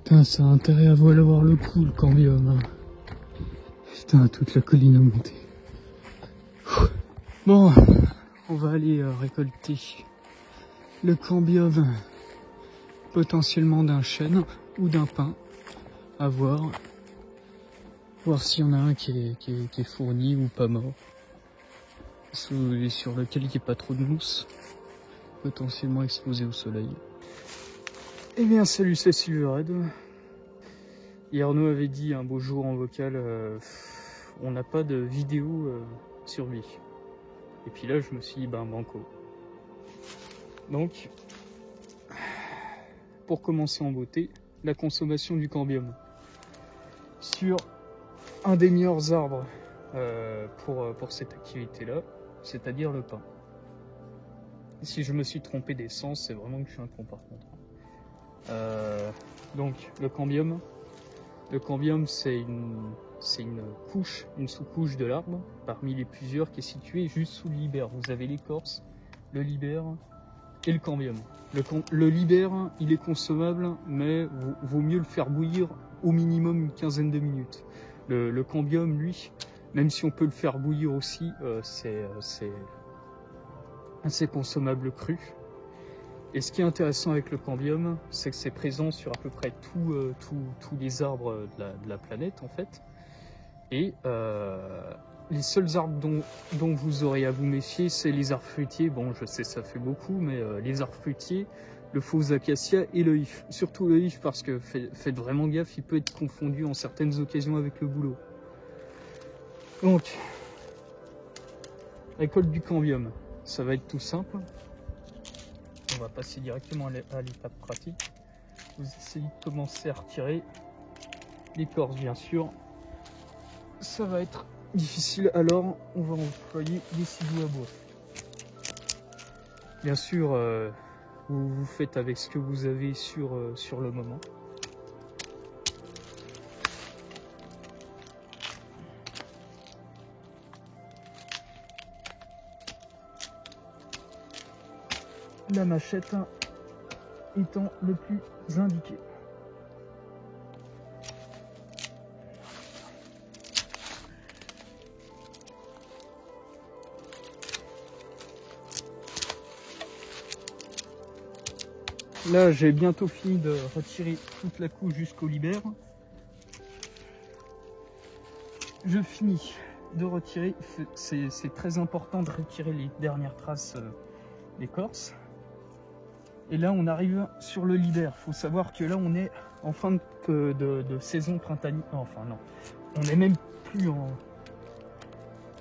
Putain, ça a intérêt à valoir le coup, le cambium. Hein. Putain, toute la colline a monté. Bon, on va aller récolter le cambium potentiellement d'un chêne ou d'un pin. À voir. Voir s'il y en a un qui est fourni ou pas mort. Sur lequel il n'y a pas trop de mousse. Potentiellement exposé au soleil. Eh bien salut, c'est Silverhead. Hier nous avait dit un beau jour en vocal, on n'a pas de vidéo sur lui. Et puis là je me suis dit ben banco. Donc, pour commencer en beauté, la consommation du cambium. Sur un des meilleurs arbres pour cette activité-là, c'est-à-dire le pin. Si je me suis trompé d'essence, c'est vraiment que je suis un con par contre. Donc le cambium c'est une couche, une sous-couche de l'arbre parmi les plusieurs qui est située juste sous le libère. Vous avez l'écorce, le libère et le cambium. Le libère, il est consommable, mais vaut mieux le faire bouillir au minimum une quinzaine de minutes. Le cambium, lui, même si on peut le faire bouillir aussi, c'est consommable cru. Et ce qui est intéressant avec le cambium, c'est que c'est présent sur à peu près tous les arbres de la planète en fait. Et les seuls arbres dont vous aurez à vous méfier, c'est les arbres fruitiers. Bon, je sais ça fait beaucoup, mais les arbres fruitiers, le faux acacia et le if. Surtout le if parce que faites vraiment gaffe, il peut être confondu en certaines occasions avec le bouleau. Donc, récolte du cambium, ça va être tout simple. On va passer directement à l'étape pratique. Vous essayez de commencer à retirer l'écorce, bien sûr. Ça va être difficile, alors on va employer des ciseaux à bois. Bien sûr, vous faites avec ce que vous avez sur le moment. La machette étant le plus indiqué. Là, j'ai bientôt fini de retirer toute la couche jusqu'au libère. Je finis de retirer, c'est très important de retirer les dernières traces d'écorce. Et là, on arrive sur le libère. Il faut savoir que là, on est en fin de saison printanière. Enfin, non. On n'est même plus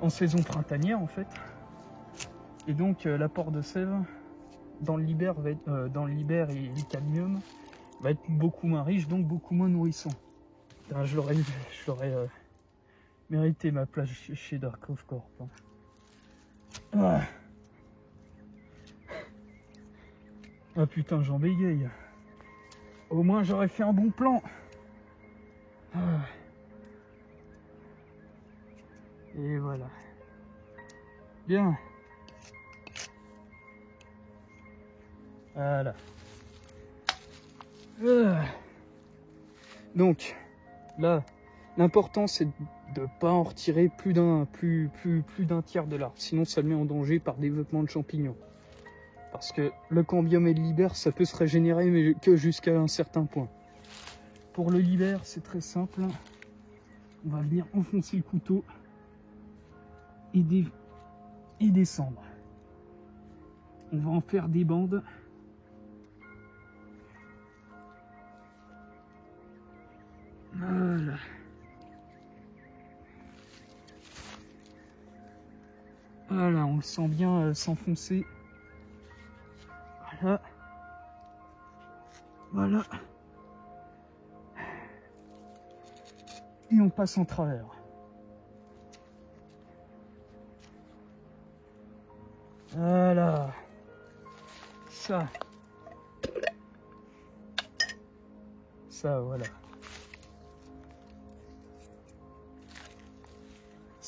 en saison printanière, en fait. Et donc, l'apport de sève dans le libère et le cadmium va être beaucoup moins riche, donc beaucoup moins nourrissant. Putain, je l'aurais mérité ma place chez Dark of Corp. Ah. Ah putain, j'en bégaye. Au moins j'aurais fait un bon plan. Ah. Et voilà. Bien. Voilà. Donc, là, l'important c'est de ne pas en retirer plus d'un tiers de l'arbre. Sinon ça le met en danger par développement de champignons. Parce que le cambium et le libère, ça peut se régénérer, mais que jusqu'à un certain point. Pour le libère, c'est très simple. On va venir enfoncer le couteau et descendre. On va en faire des bandes. Voilà. Voilà, on le sent bien s'enfoncer. Voilà. Voilà. Et on passe en travers. Voilà. Ça, voilà.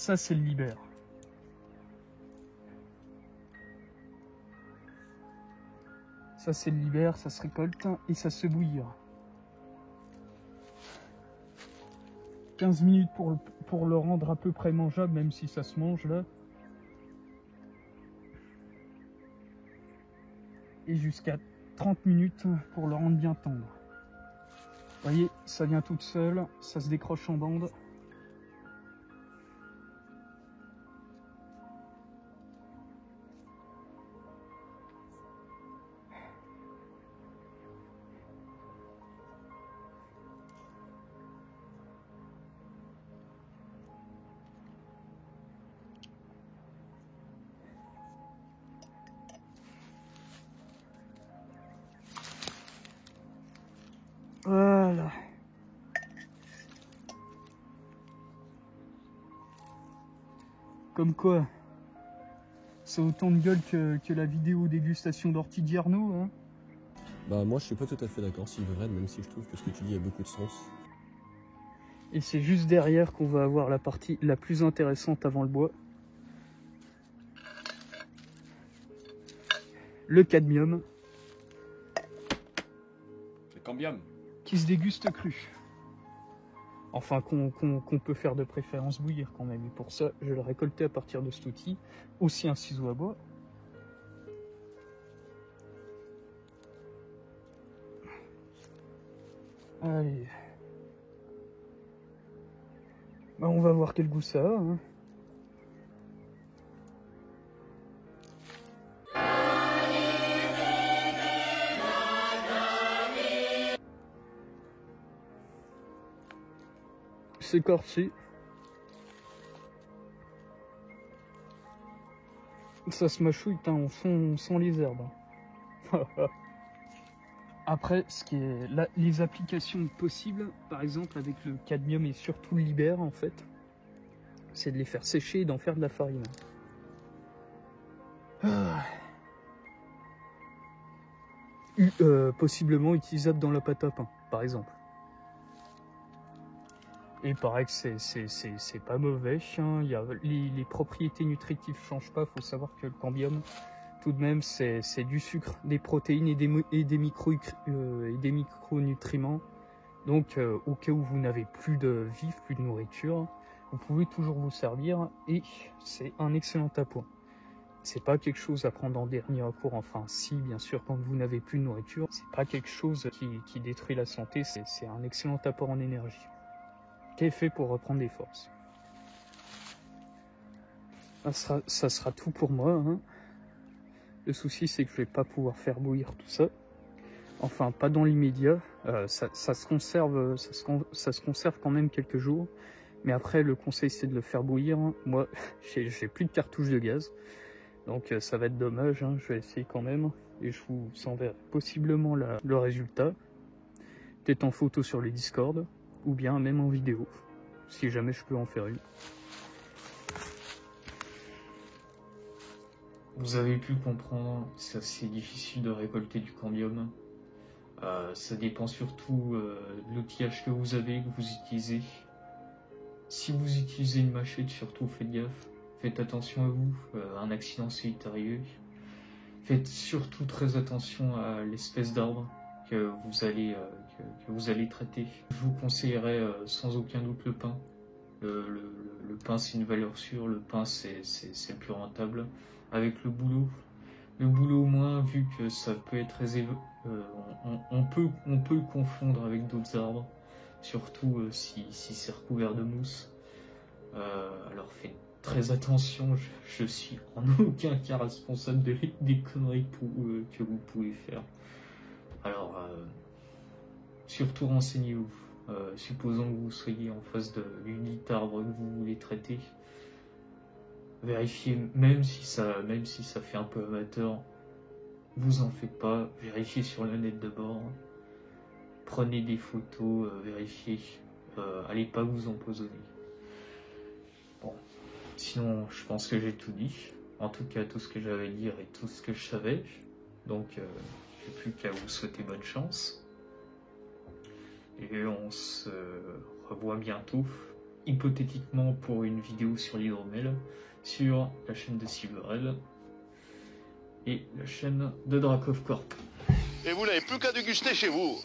Ça, c'est le libère. Ça, c'est le libère, ça se récolte et ça se bouillit. 15 minutes pour le rendre à peu près mangeable, même si ça se mange là. Et jusqu'à 30 minutes pour le rendre bien tendre. Vous voyez, ça vient toute seule, ça se décroche en bande. Voilà. Comme quoi, c'est autant de gueule que la vidéo dégustation d'ortie d'Arnaud, hein. Bah moi je suis pas tout à fait d'accord, Silverhead, même si je trouve que ce que tu dis a beaucoup de sens. Et c'est juste derrière qu'on va avoir la partie la plus intéressante avant le bois. Le cadmium. Le cambium. Qui se déguste cru. Enfin, qu'on peut faire de préférence bouillir quand même. Et pour ça, je l'ai récolté à partir de cet outil. Aussi un ciseau à bois. Allez. Bah, on va voir quel goût ça a, hein. C'est corché. Ça se mâchouille, on sent les herbes. Après, ce qui est les applications possibles, par exemple avec le cadmium et surtout le libère en fait, c'est de les faire sécher et d'en faire de la farine. Possiblement utilisable dans la pâte à pain, par exemple. Et il paraît que c'est pas mauvais, hein. Il y a, les propriétés nutritives ne changent pas. Il faut savoir que le cambium, tout de même, c'est du sucre, des protéines et des micronutriments. Donc, au cas où vous n'avez plus de vif, plus de nourriture, vous pouvez toujours vous servir et c'est un excellent appoint. C'est pas quelque chose à prendre en dernier recours. Enfin, si, bien sûr, quand vous n'avez plus de nourriture, c'est pas quelque chose qui détruit la santé. C'est un excellent apport en énergie, qui est fait pour reprendre des forces. Ça sera tout pour moi, hein. Le souci, c'est que je vais pas pouvoir faire bouillir tout ça. Enfin, pas dans l'immédiat. Ça se conserve, ça se conserve quand même quelques jours. Mais après, le conseil, c'est de le faire bouillir. Moi, j'ai plus de cartouches de gaz. Donc, ça va être dommage, hein. Je vais essayer quand même. Et je vous enverrai possiblement le résultat. Peut-être en photo sur le Discord. Ou bien même en vidéo. Si jamais je peux en faire une. Vous avez pu comprendre, c'est assez difficile de récolter du cambium. Ça dépend surtout de l'outillage que vous avez, que vous utilisez. Si vous utilisez une machette, surtout faites gaffe. Faites attention à vous, un accident c'est arrivé. Faites surtout très attention à l'espèce d'arbre que vous allez traiter. Je vous conseillerais sans aucun doute le pain. Le pain c'est une valeur sûre, le pain c'est le plus rentable. Avec le bouleau au moins, vu que ça peut être on peut le confondre avec d'autres arbres, surtout si c'est recouvert de mousse. Alors faites très attention, je suis en aucun cas responsable des conneries que vous pouvez faire. Alors surtout renseignez-vous. Supposons que vous soyez en face d'une arbre que vous voulez traiter. Vérifiez, même si ça fait un peu amateur, vous en faites pas, vérifiez sur le net de bord, prenez des photos, vérifiez, allez pas vous empoisonner. Bon, sinon je pense que j'ai tout dit, en tout cas tout ce que j'avais à dire et tout ce que je savais, donc j'ai plus qu'à vous souhaiter bonne chance, et on se revoit bientôt hypothétiquement pour une vidéo sur l'hydromel sur la chaîne de Silverhead et la chaîne de Drakov Corp. Et vous n'avez plus qu'à déguster chez vous.